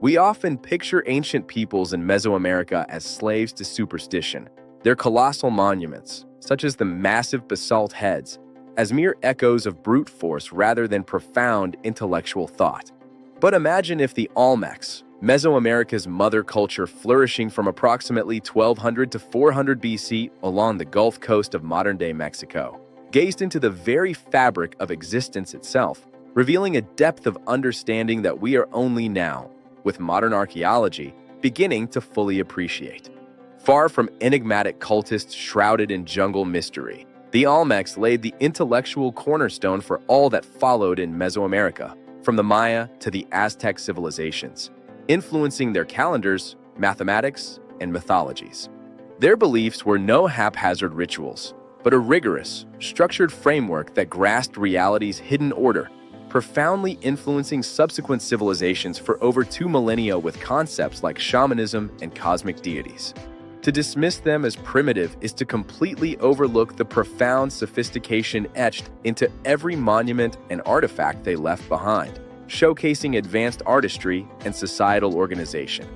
We often picture ancient peoples in Mesoamerica as slaves to superstition, their colossal monuments, such as the massive basalt heads, as mere echoes of brute force rather than profound intellectual thought. But imagine if the Olmecs, Mesoamerica's mother culture flourishing from approximately 1200 to 400 BC along the Gulf Coast of modern-day Mexico, gazed into the very fabric of existence itself, revealing a depth of understanding that we are only now, with modern archaeology, beginning to fully appreciate. Far from enigmatic cultists shrouded in jungle mystery, the Olmecs laid the intellectual cornerstone for all that followed in Mesoamerica, from the Maya to the Aztec civilizations, influencing their calendars, mathematics, and mythologies. Their beliefs were no haphazard rituals, but a rigorous, structured framework that grasped reality's hidden order, profoundly influencing subsequent civilizations for over 2 millennia with concepts like shamanism and cosmic deities. To dismiss them as primitive is to completely overlook the profound sophistication etched into every monument and artifact they left behind, showcasing advanced artistry and societal organization.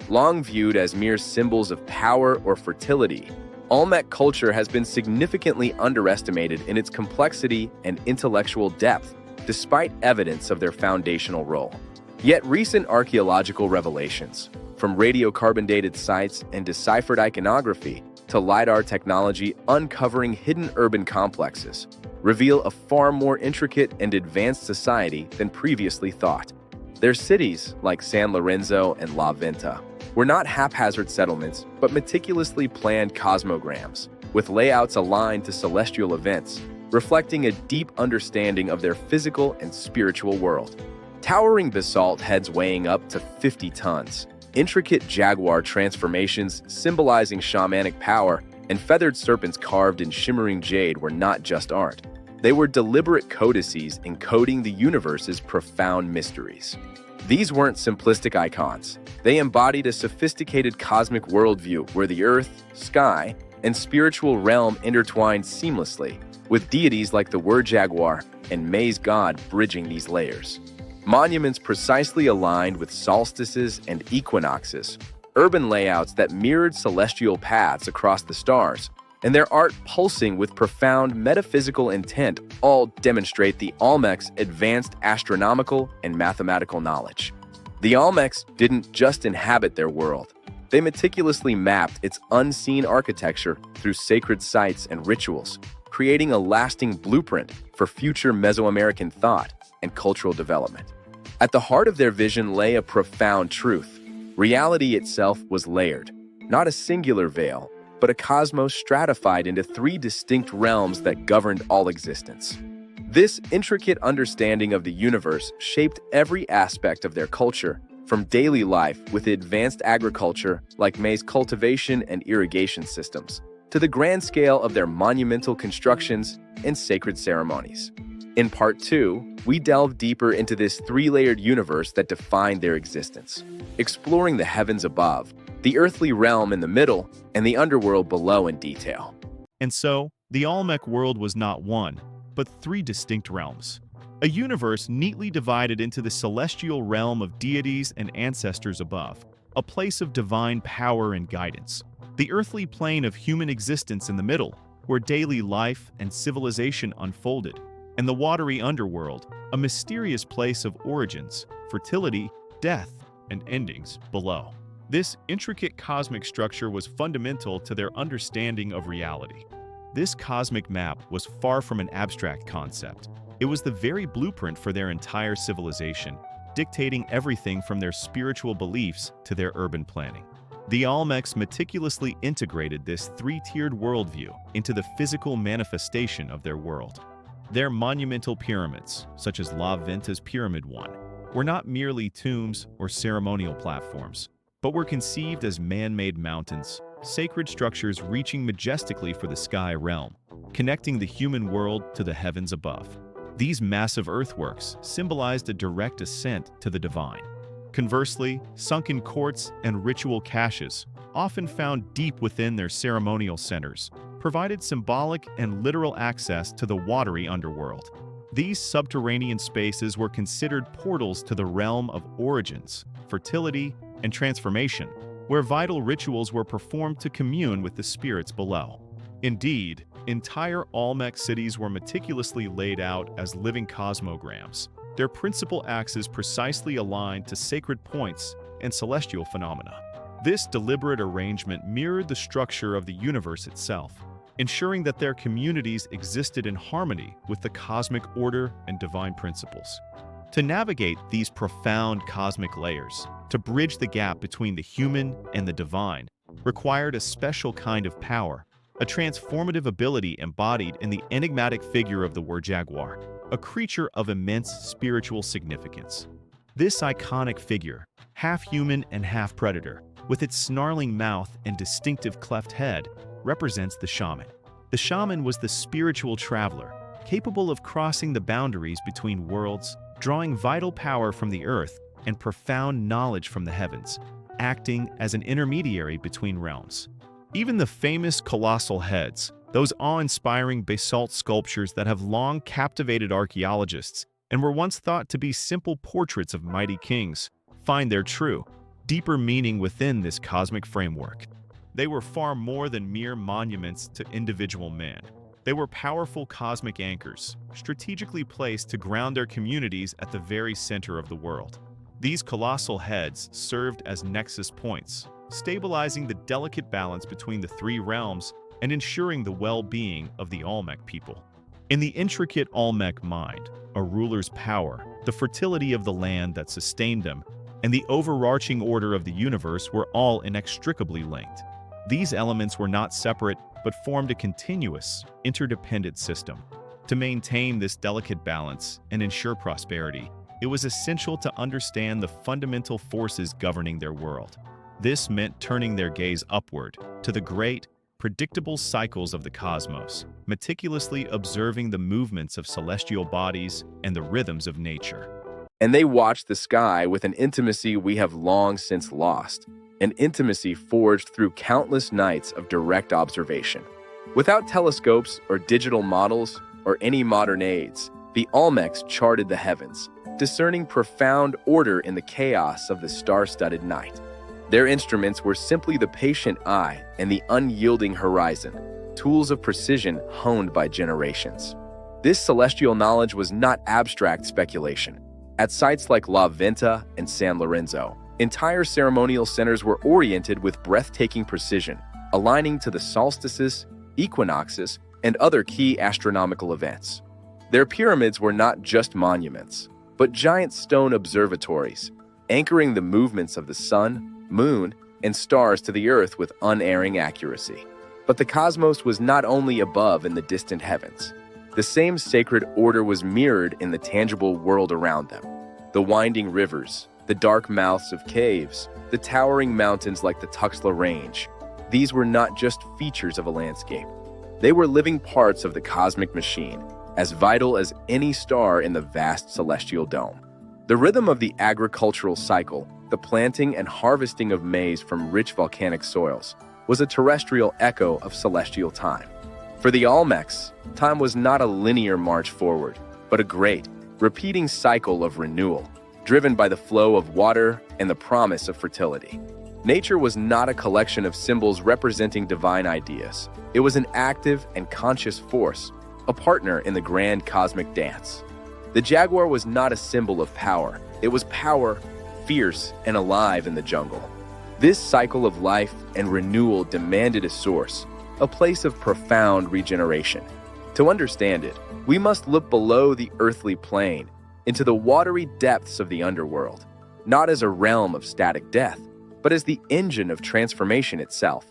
Long viewed as mere symbols of power or fertility, Olmec culture has been significantly underestimated in its complexity and intellectual depth, despite evidence of their foundational role. Yet recent archaeological revelations, from radiocarbon-dated sites and deciphered iconography to LiDAR technology uncovering hidden urban complexes, reveal a far more intricate and advanced society than previously thought. Their cities, like San Lorenzo and La Venta, were not haphazard settlements, but meticulously planned cosmograms, with layouts aligned to celestial events, reflecting a deep understanding of their physical and spiritual world. Towering basalt heads weighing up to 50 tons, intricate jaguar transformations symbolizing shamanic power, and feathered serpents carved in shimmering jade were not just art. They were deliberate codices encoding the universe's profound mysteries. These weren't simplistic icons. They embodied a sophisticated cosmic worldview where the earth, sky, and spiritual realm intertwined seamlessly, with deities like the were-jaguar and maize god bridging these layers. Monuments precisely aligned with solstices and equinoxes, urban layouts that mirrored celestial paths across the stars, and their art pulsing with profound metaphysical intent all demonstrate the Olmecs' advanced astronomical and mathematical knowledge. The Olmecs didn't just inhabit their world. They meticulously mapped its unseen architecture through sacred sites and rituals, creating a lasting blueprint for future Mesoamerican thought and cultural development. At the heart of their vision lay a profound truth. Reality itself was layered, not a singular veil, but a cosmos stratified into 3 distinct realms that governed all existence. This intricate understanding of the universe shaped every aspect of their culture, from daily life with advanced agriculture like maize cultivation and irrigation systems, to the grand scale of their monumental constructions and sacred ceremonies. In Part 2, we delve deeper into this 3-layered universe that defined their existence, exploring the heavens above, the earthly realm in the middle, and the underworld below in detail. And so, the Olmec world was not one, but 3 distinct realms. A universe neatly divided into the celestial realm of deities and ancestors above, a place of divine power and guidance. The earthly plane of human existence in the middle, where daily life and civilization unfolded, and the watery underworld, a mysterious place of origins, fertility, death, and endings below. This intricate cosmic structure was fundamental to their understanding of reality. This cosmic map was far from an abstract concept. It was the very blueprint for their entire civilization, dictating everything from their spiritual beliefs to their urban planning. The Olmecs meticulously integrated this 3-tiered worldview into the physical manifestation of their world. Their monumental pyramids, such as La Venta's Pyramid 1, were not merely tombs or ceremonial platforms, but were conceived as man-made mountains, sacred structures reaching majestically for the sky realm, connecting the human world to the heavens above. These massive earthworks symbolized a direct ascent to the divine. Conversely, sunken courts and ritual caches, often found deep within their ceremonial centers, provided symbolic and literal access to the watery underworld. These subterranean spaces were considered portals to the realm of origins, fertility, and transformation, where vital rituals were performed to commune with the spirits below. Indeed, entire Olmec cities were meticulously laid out as living cosmograms, their principal axes precisely aligned to sacred points and celestial phenomena. This deliberate arrangement mirrored the structure of the universe itself, ensuring that their communities existed in harmony with the cosmic order and divine principles. To navigate these profound cosmic layers, to bridge the gap between the human and the divine, required a special kind of power, a transformative ability embodied in the enigmatic figure of the Wer-Jaguar, a creature of immense spiritual significance. This iconic figure, half human and half predator, with its snarling mouth and distinctive cleft head, represents the shaman. The shaman was the spiritual traveler, capable of crossing the boundaries between worlds, drawing vital power from the earth and profound knowledge from the heavens, acting as an intermediary between realms. Even the famous colossal heads, those awe-inspiring basalt sculptures that have long captivated archaeologists and were once thought to be simple portraits of mighty kings, find their true, deeper meaning within this cosmic framework. They were far more than mere monuments to individual men. They were powerful cosmic anchors, strategically placed to ground their communities at the very center of the world. These colossal heads served as nexus points, stabilizing the delicate balance between the three realms and ensuring the well-being of the Olmec people. In the intricate Olmec mind, a ruler's power, the fertility of the land that sustained them, and the overarching order of the universe were all inextricably linked. These elements were not separate, but formed a continuous, interdependent system. To maintain this delicate balance and ensure prosperity, it was essential to understand the fundamental forces governing their world. This meant turning their gaze upward, to the great, predictable cycles of the cosmos, meticulously observing the movements of celestial bodies and the rhythms of nature. And they watched the sky with an intimacy we have long since lost, an intimacy forged through countless nights of direct observation. Without telescopes or digital models or any modern aids, the Olmecs charted the heavens, discerning profound order in the chaos of the star-studded night. Their instruments were simply the patient eye and the unyielding horizon, tools of precision honed by generations. This celestial knowledge was not abstract speculation. At sites like La Venta and San Lorenzo, entire ceremonial centers were oriented with breathtaking precision, aligning to the solstices, equinoxes, and other key astronomical events. Their pyramids were not just monuments, but giant stone observatories, anchoring the movements of the sun, moon, and stars to the earth with unerring accuracy. But the cosmos was not only above in the distant heavens. The same sacred order was mirrored in the tangible world around them. The winding rivers, the dark mouths of caves, the towering mountains like the Tuxtla Range. These were not just features of a landscape. They were living parts of the cosmic machine, as vital as any star in the vast celestial dome. The rhythm of the agricultural cycle, the planting and harvesting of maize from rich volcanic soils, was a terrestrial echo of celestial time. For the Olmecs, time was not a linear march forward, but a great, repeating cycle of renewal, driven by the flow of water and the promise of fertility. Nature was not a collection of symbols representing divine ideas. It was an active and conscious force, a partner in the grand cosmic dance. The jaguar was not a symbol of power. It was power, fierce and alive in the jungle. This cycle of life and renewal demanded a source, a place of profound regeneration. To understand it, we must look below the earthly plane, into the watery depths of the underworld, not as a realm of static death, but as the engine of transformation itself.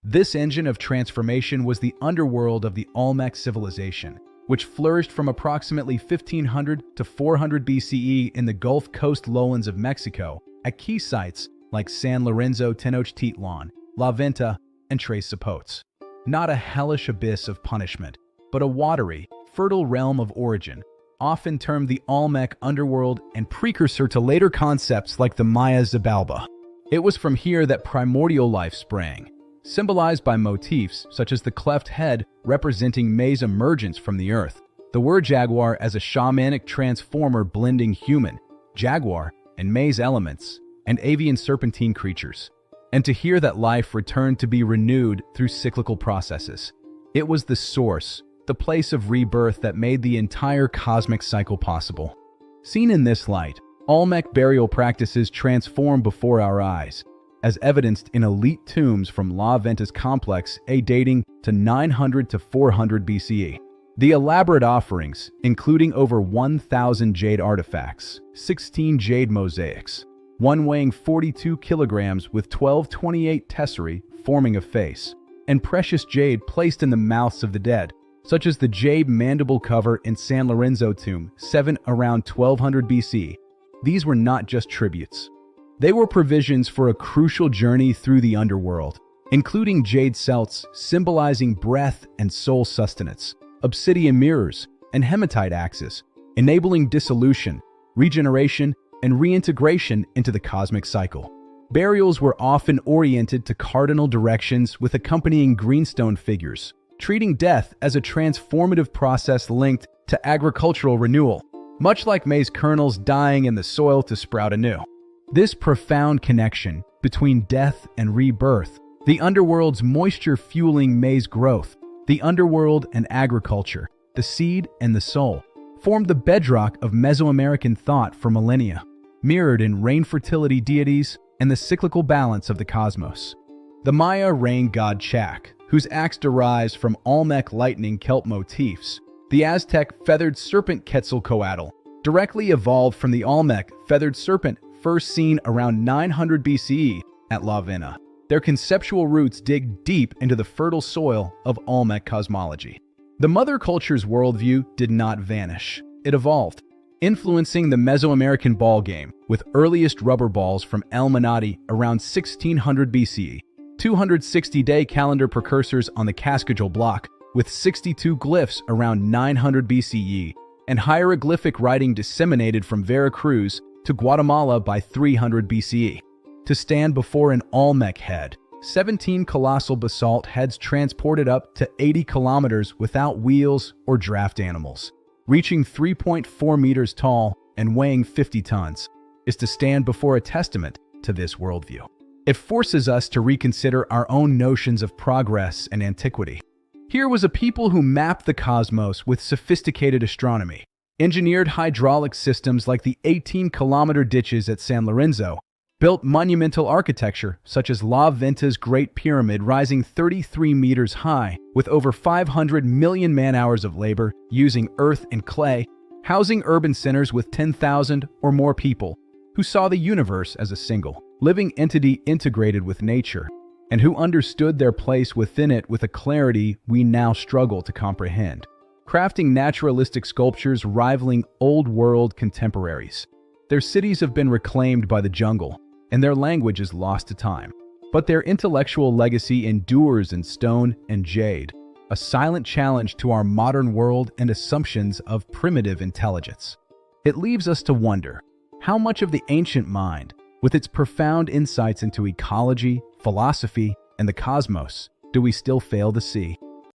This engine of transformation was the underworld of the Olmec civilization, which flourished from approximately 1500 to 400 BCE in the Gulf Coast lowlands of Mexico, at key sites like San Lorenzo, Tenochtitlan, La Venta, and Tres Zapotes. Not a hellish abyss of punishment, but a watery, fertile realm of origin, often termed the Olmec underworld and precursor to later concepts like the Maya Xibalba. It was from here that primordial life sprang, symbolized by motifs such as the cleft head representing May's emergence from the earth, the Wer-Jaguar as a shamanic transformer blending human, jaguar, and May's elements, and avian serpentine creatures, and to hear that life returned to be renewed through cyclical processes. It was the source, the place of rebirth that made the entire cosmic cycle possible. Seen in this light, Olmec burial practices transform before our eyes, as evidenced in elite tombs from La Venta's complex A dating to 900 to 400 BCE. The elaborate offerings, including over 1,000 jade artifacts, 16 jade mosaics, one weighing 42 kilograms with 1228 tesserae forming a face, and precious jade placed in the mouths of the dead, such as the jade mandible cover in San Lorenzo tomb 7 around 1200 BC. These were not just tributes. They were provisions for a crucial journey through the underworld, including jade celts symbolizing breath and soul sustenance, obsidian mirrors, and hematite axes, enabling dissolution, regeneration, and reintegration into the cosmic cycle. Burials were often oriented to cardinal directions with accompanying greenstone figures, treating death as a transformative process linked to agricultural renewal, much like maize kernels dying in the soil to sprout anew. This profound connection between death and rebirth, the underworld's moisture fueling maize growth, the underworld and agriculture, the seed and the soul, formed the bedrock of Mesoamerican thought for millennia, mirrored in rain fertility deities and the cyclical balance of the cosmos. The Maya rain god Chak, whose axe derives from Olmec lightning Celt motifs, the Aztec feathered serpent Quetzalcoatl, directly evolved from the Olmec feathered serpent first seen around 900 BCE at La Venta. Their conceptual roots dig deep into the fertile soil of Olmec cosmology. The mother culture's worldview did not vanish. It evolved, influencing the Mesoamerican ball game with earliest rubber balls from El Manati around 1600 BCE, 260-day calendar precursors on the Cascajal block with 62 glyphs around 900 BCE, and hieroglyphic writing disseminated from Veracruz to Guatemala by 300 BCE. To stand before an Olmec head, 17 colossal basalt heads transported up to 80 kilometers without wheels or draft animals, reaching 3.4 meters tall and weighing 50 tons, is to stand before a testament to this worldview. It forces us to reconsider our own notions of progress and antiquity. Here was a people who mapped the cosmos with sophisticated astronomy, engineered hydraulic systems like the 18-kilometer ditches at San Lorenzo, built monumental architecture such as La Venta's Great Pyramid rising 33 meters high with over 500 million man-hours of labor using earth and clay, housing urban centers with 10,000 or more people who saw the universe as a single, living entity integrated with nature, and who understood their place within it with a clarity we now struggle to comprehend, crafting naturalistic sculptures rivaling old-world contemporaries. Their cities have been reclaimed by the jungle, and their language is lost to time. But their intellectual legacy endures in stone and jade, a silent challenge to our modern world and assumptions of primitive intelligence. It leaves us to wonder, how much of the ancient mind, with its profound insights into ecology, philosophy, and the cosmos, do we still fail to see?